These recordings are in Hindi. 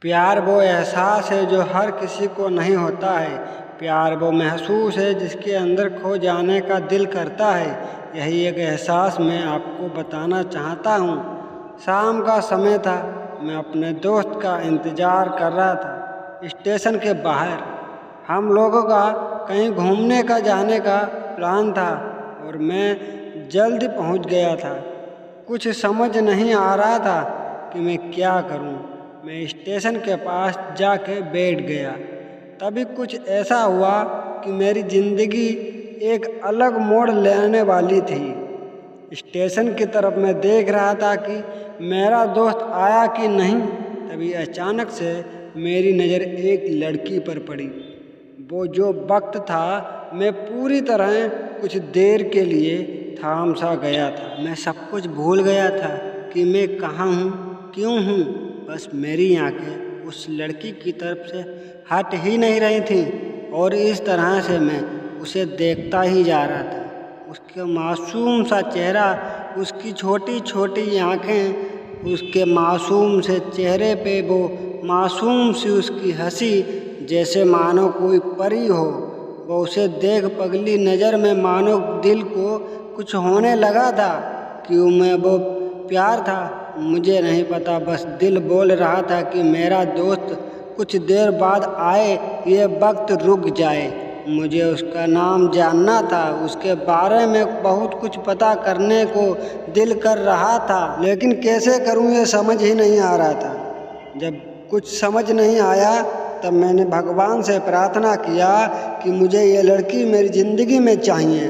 प्यार वो एहसास है जो हर किसी को नहीं होता है। प्यार वो महसूस है जिसके अंदर खो जाने का दिल करता है। यही एक एहसास मैं आपको बताना चाहता हूँ। शाम का समय था, मैं अपने दोस्त का इंतज़ार कर रहा था स्टेशन के बाहर। हम लोगों का कहीं घूमने का जाने का प्लान था और मैं जल्दी पहुँच गया था। कुछ समझ नहीं आ रहा था कि मैं क्या करूं। मैं स्टेशन के पास जाके बैठ गया। तभी कुछ ऐसा हुआ कि मेरी ज़िंदगी एक अलग मोड़ लेने वाली थी। स्टेशन की तरफ मैं देख रहा था कि मेरा दोस्त आया कि नहीं। तभी अचानक से मेरी नज़र एक लड़की पर पड़ी। वो जो वक्त था, मैं पूरी तरह कुछ देर के लिए थाम सा गया था। मैं सब कुछ भूल गया था कि मैं कहाँ हूँ, क्यों हूँ। बस मेरी आंखें उस लड़की की तरफ से हट ही नहीं रही थीं और इस तरह से मैं उसे देखता ही जा रहा था। उसका मासूम सा चेहरा, उसकी छोटी छोटी आँखें, उसके मासूम से चेहरे पे वो मासूम सी उसकी हंसी, जैसे मानो कोई परी हो। वो उसे देख पगली नज़र में मानो दिल को कुछ होने लगा था। क्यों मैं वो प्यार था मुझे नहीं पता, बस दिल बोल रहा था कि मेरा दोस्त कुछ देर बाद आए, ये वक्त रुक जाए। मुझे उसका नाम जानना था, उसके बारे में बहुत कुछ पता करने को दिल कर रहा था, लेकिन कैसे करूं ये समझ ही नहीं आ रहा था। जब कुछ समझ नहीं आया तब मैंने भगवान से प्रार्थना किया कि मुझे ये लड़की मेरी ज़िंदगी में चाहिए।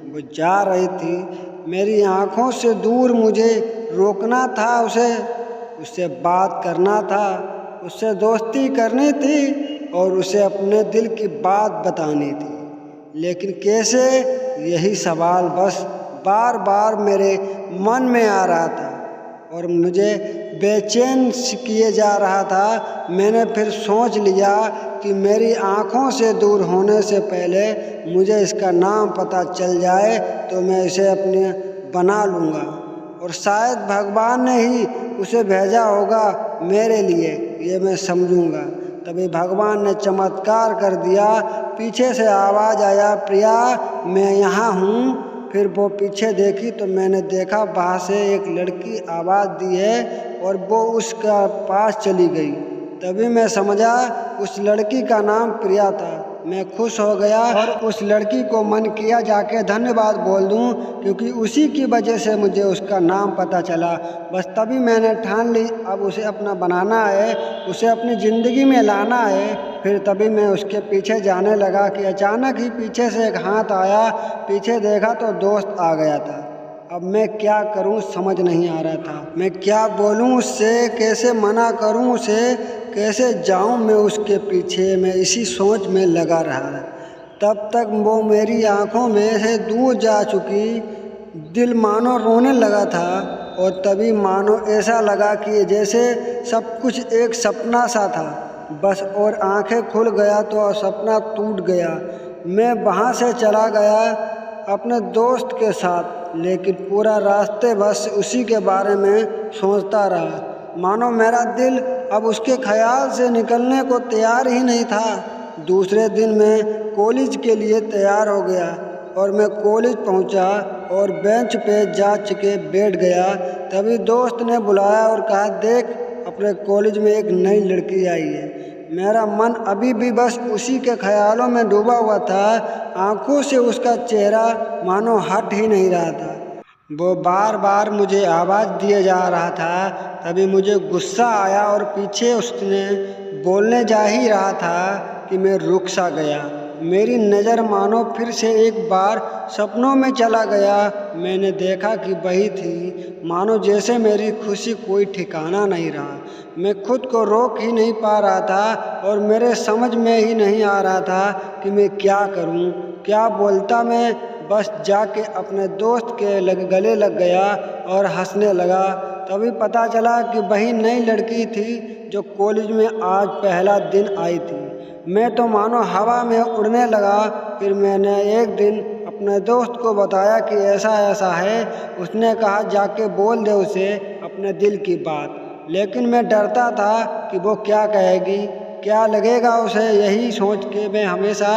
वो जा रही थी मेरी आँखों से दूर, मुझे रोकना था उससे बात करना था, उससे दोस्ती करनी थी और उसे अपने दिल की बात बतानी थी। लेकिन कैसे, यही सवाल बस बार बार मेरे मन में आ रहा था और मुझे बेचैन किए जा रहा था। मैंने फिर सोच लिया कि मेरी आँखों से दूर होने से पहले मुझे इसका नाम पता चल जाए तो मैं इसे अपने बना लूँगा और शायद भगवान ने ही उसे भेजा होगा मेरे लिए, ये मैं समझूंगा। तभी भगवान ने चमत्कार कर दिया। पीछे से आवाज़ आया, प्रिया मैं यहाँ हूँ। फिर वो पीछे देखी तो मैंने देखा वहाँ से एक लड़की आवाज़ दी है और वो उसका पास चली गई। तभी मैं समझा उस लड़की का नाम प्रिया था। मैं खुश हो गया और उस लड़की को मन किया जाके धन्यवाद बोल दूं, क्योंकि उसी की वजह से मुझे उसका नाम पता चला। बस तभी मैंने ठान ली अब उसे अपना बनाना है, उसे अपनी ज़िंदगी में लाना है। फिर तभी मैं उसके पीछे जाने लगा कि अचानक ही पीछे से एक हाथ आया। पीछे देखा तो दोस्त आ गया था। अब मैं क्या करूं समझ नहीं आ रहा था। मैं क्या बोलूं उससे, कैसे मना करूं उसे, कैसे जाऊं मैं उसके पीछे। मैं इसी सोच में लगा रहा। तब तक वो मेरी आंखों में से दूर जा चुकी। दिल मानो रोने लगा था और तभी मानो ऐसा लगा कि जैसे सब कुछ एक सपना सा था बस, और आंखें खुल गया तो सपना टूट गया। मैं वहाँ से चला गया अपने दोस्त के साथ, लेकिन पूरा रास्ते बस उसी के बारे में सोचता रहा। मानो मेरा दिल अब उसके ख्याल से निकलने को तैयार ही नहीं था। दूसरे दिन मैं कॉलेज के लिए तैयार हो गया और मैं कॉलेज पहुंचा और बेंच पे जा के बैठ गया। तभी दोस्त ने बुलाया और कहा, देख अपने कॉलेज में एक नई लड़की आई है। मेरा मन अभी भी बस उसी के ख्यालों में डूबा हुआ था। आंखों से उसका चेहरा मानो हट ही नहीं रहा था। वो बार बार मुझे आवाज़ दिए जा रहा था। तभी मुझे गुस्सा आया और पीछे उसने बोलने जा ही रहा था कि मैं रुक सा गया। मेरी नज़र मानो फिर से एक बार सपनों में चला गया। मैंने देखा कि वही थी। मानो जैसे मेरी खुशी कोई ठिकाना नहीं रहा। मैं खुद को रोक ही नहीं पा रहा था और मेरे समझ में ही नहीं आ रहा था कि मैं क्या करूं, क्या बोलता। मैं बस जाके अपने दोस्त के गले लग गया और हंसने लगा। तभी पता चला कि वही नई लड़की थी जो कॉलेज में आज पहला दिन आई थी। मैं तो मानो हवा में उड़ने लगा। फिर मैंने एक दिन अपने दोस्त को बताया कि ऐसा ऐसा है। उसने कहा, जाके बोल दे उसे अपने दिल की बात। लेकिन मैं डरता था कि वो क्या कहेगी, क्या लगेगा उसे। यही सोच के मैं हमेशा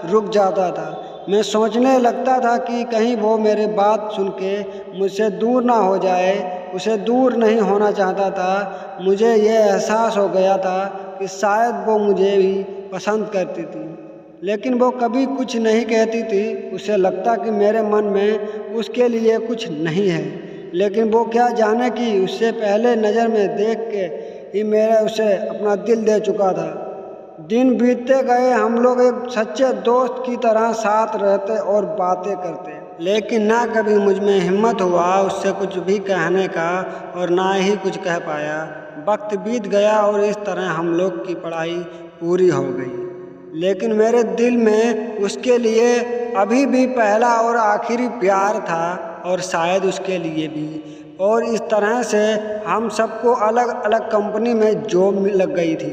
रुक जाता था। मैं सोचने लगता था कि कहीं वो मेरी बात सुन के मुझसे दूर ना हो जाए। उसे दूर नहीं होना चाहता था। मुझे ये एहसास हो गया था कि शायद वो मुझे भी पसंद करती थी, लेकिन वो कभी कुछ नहीं कहती थी। उसे लगता कि मेरे मन में उसके लिए कुछ नहीं है, लेकिन वो क्या जाने कि उससे पहले नज़र में देख के ही मेरा उसे अपना दिल दे चुका था। दिन बीतते गए, हम लोग एक सच्चे दोस्त की तरह साथ रहते और बातें करते, लेकिन ना कभी मुझ में हिम्मत हुआ उससे कुछ भी कहने का और ना ही कुछ कह पाया। वक्त बीत गया और इस तरह हम लोग की पढ़ाई पूरी हो गई, लेकिन मेरे दिल में उसके लिए अभी भी पहला और आखिरी प्यार था, और शायद उसके लिए भी। और इस तरह से हम सबको अलग अलग कंपनी में जॉब लग गई थी।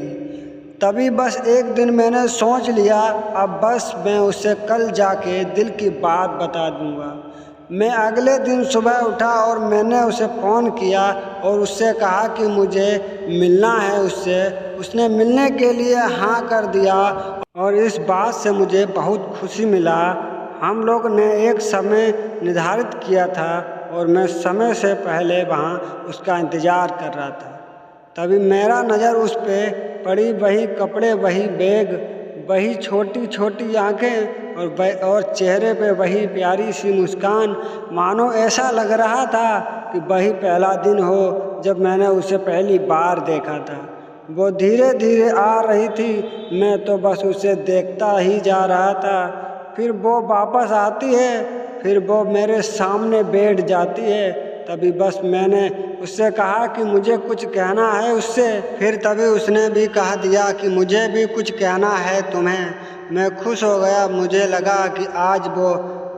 तभी बस एक दिन मैंने सोच लिया, अब बस मैं उससे कल जाके दिल की बात बता दूंगा। मैं अगले दिन सुबह उठा और मैंने उसे फ़ोन किया और उससे कहा कि मुझे मिलना है उससे। उसने मिलने के लिए हाँ कर दिया और इस बात से मुझे बहुत खुशी मिला। हम लोग ने एक समय निर्धारित किया था और मैं समय से पहले वहाँ उसका इंतज़ार कर रहा था। तभी मेरा नज़र उस पे पड़ी। वही कपड़े, वही बैग, वही छोटी छोटी आंखें और चेहरे पे वही प्यारी सी मुस्कान। मानो ऐसा लग रहा था कि वही पहला दिन हो जब मैंने उसे पहली बार देखा था। वो धीरे धीरे आ रही थी, मैं तो बस उसे देखता ही जा रहा था। फिर वो वापस आती है, फिर वो मेरे सामने बैठ जाती है। तभी बस मैंने उससे कहा कि मुझे कुछ कहना है उससे। फिर तभी उसने भी कह दिया कि मुझे भी कुछ कहना है तुम्हें। मैं खुश हो गया। मुझे लगा कि आज वो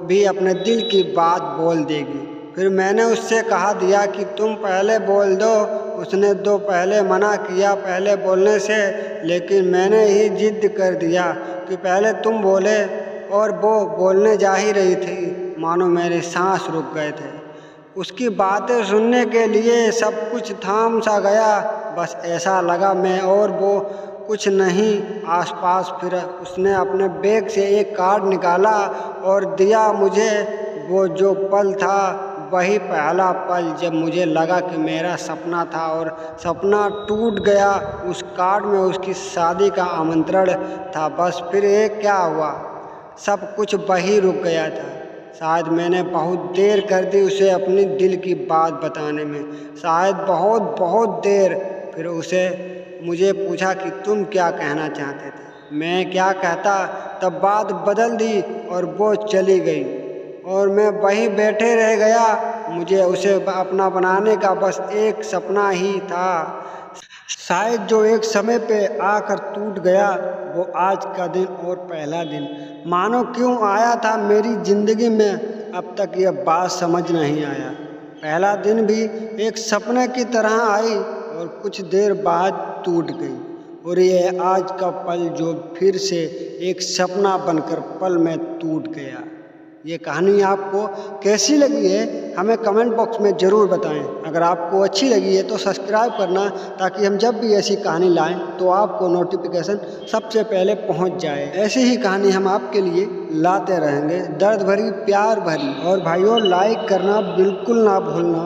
भी अपने दिल की बात बोल देगी। फिर मैंने उससे कहा दिया कि तुम पहले बोल दो। उसने तो पहले मना किया पहले बोलने से, लेकिन मैंने ही जिद कर दिया कि पहले तुम बोले, और वो बोलने जा ही रही थी। मानो मेरे सांस रुक गए थे। उसकी बातें सुनने के लिए सब कुछ थाम सा गया। बस ऐसा लगा मैं और वो कुछ नहीं आसपास। फिर उसने अपने बैग से एक कार्ड निकाला और दिया मुझे। वो जो पल था वही पहला पल जब मुझे लगा कि मेरा सपना था और सपना टूट गया। उस कार्ड में उसकी शादी का आमंत्रण था। बस फिर एक क्या हुआ, सब कुछ वही रुक गया था। शायद मैंने बहुत देर कर दी उसे अपनी दिल की बात बताने में, शायद बहुत बहुत देर। फिर उसे मुझे पूछा कि तुम क्या कहना चाहते थे। मैं क्या कहता, तब बात बदल दी और वो चली गई और मैं वहीं बैठे रह गया। मुझे उसे अपना बनाने का बस एक सपना ही था, शायद जो एक समय पे आकर टूट गया। वो आज का दिन और पहला दिन मानो क्यों आया था मेरी ज़िंदगी में, अब तक यह बात समझ नहीं आया। पहला दिन भी एक सपने की तरह आई और कुछ देर बाद टूट गई, और ये आज का पल जो फिर से एक सपना बनकर पल में टूट गया। ये कहानी आपको कैसी लगी है हमें कमेंट बॉक्स में ज़रूर बताएं। अगर आपको अच्छी लगी है तो सब्सक्राइब करना, ताकि हम जब भी ऐसी कहानी लाएं तो आपको नोटिफिकेशन सबसे पहले पहुंच जाए। ऐसी ही कहानी हम आपके लिए लाते रहेंगे, दर्द भरी, प्यार भरी। और भाइयों, लाइक करना बिल्कुल ना भूलना।